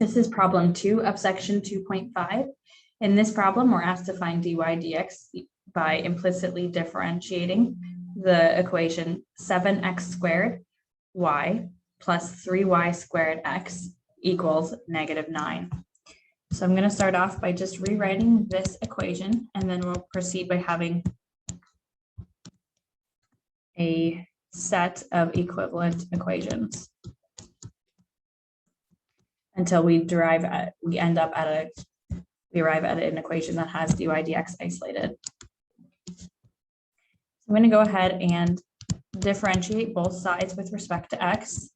This is problem 2 of section 2.5. In this problem, we're asked to find dy dx by implicitly differentiating the equation 7x squared y plus 3y squared x equals -9. So I'm going to start off by just rewriting this equation, and then we'll proceed by having a set of equivalent equations until we arrive at an equation that has dy dx isolated. So I'm going to go ahead and differentiate both sides with respect to x.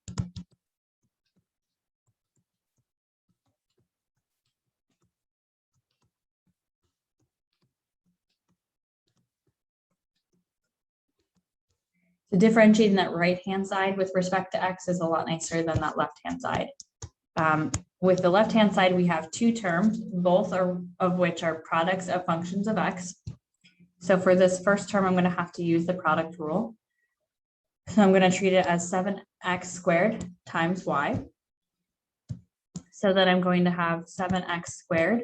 So differentiating that right-hand side with respect to x is a lot nicer than that left-hand side. With the left-hand side, we have two terms, both of which are products of functions of x. So for this first term, I'm going to have to use the product rule. So I'm going to treat it as 7x squared times y. So then I'm going to have 7x squared,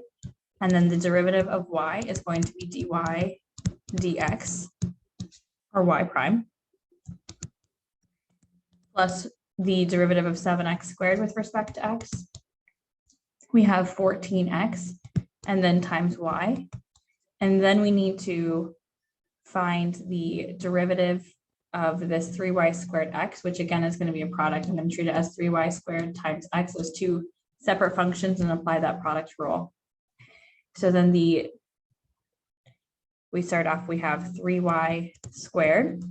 and then the derivative of y is going to be dy dx, or y prime, plus the derivative of 7x squared with respect to x. We have 14x, and then times y. And then we need to find the derivative of this 3y squared x, which again is going to be a product. I'm going to treat it as 3y squared times x, those two separate functions, and apply that product rule. So then we start off, we have 3y squared.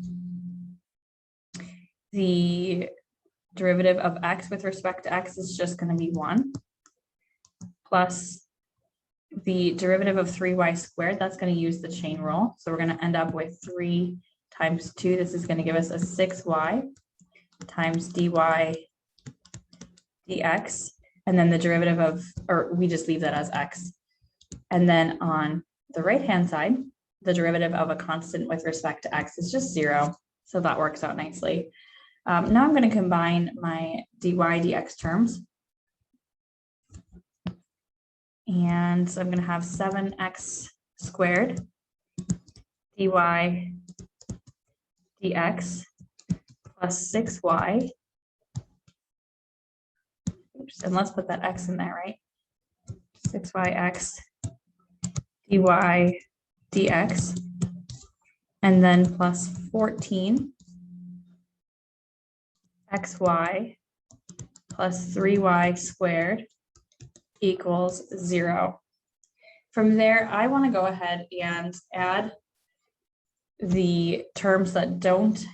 The derivative of x with respect to x is just going to be 1, plus the derivative of 3y squared, that's going to use the chain rule. So we're going to end up with 3 times 2. This is going to give us a 6y times dy dx. And then the derivative of, or we just leave that as x. And then on the right-hand side, the derivative of a constant with respect to x is just 0. So that works out nicely. Now I'm going to combine my dy dx terms. And so I'm going to have 7x squared dy dx plus 6y. Oops, and let's put that x in there, right? 6yx dy dx, and then plus 14 xy plus 3y squared equals 0. From there, I want to go ahead and add the terms that don't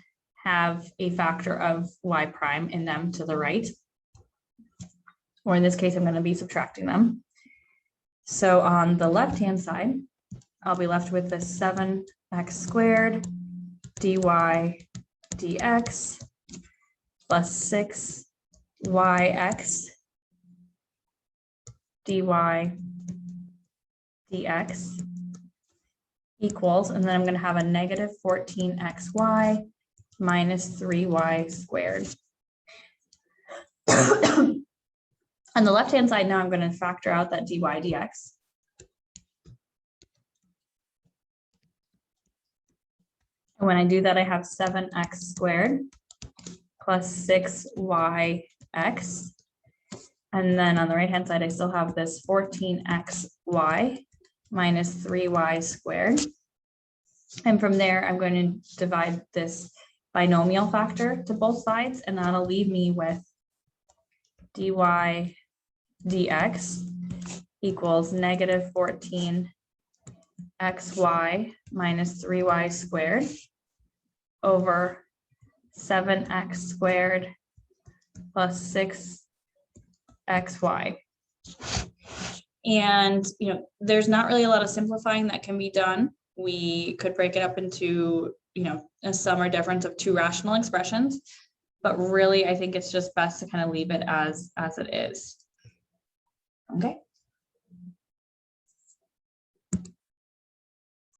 have a factor of y prime in them to the right. Or in this case, I'm going to be subtracting them. So on the left-hand side, I'll be left with the 7x squared dy dx plus 6yx dy dx equals, and then I'm going to have a negative 14xy minus 3y squared. On the left-hand side, now I'm going to factor out that dy dx. And when I do that, I have 7x squared plus 6yx. And then on the right-hand side, I still have this 14xy minus 3y squared. And from there, I'm going to divide this binomial factor to both sides, and that'll leave me with dy dx equals negative 14xy minus 3y squared over 7x squared plus 6xy. And there's not really a lot of simplifying that can be done. We could break it up into a sum or difference of two rational expressions, but really I think it's just best to kind of leave it as it is. Okay.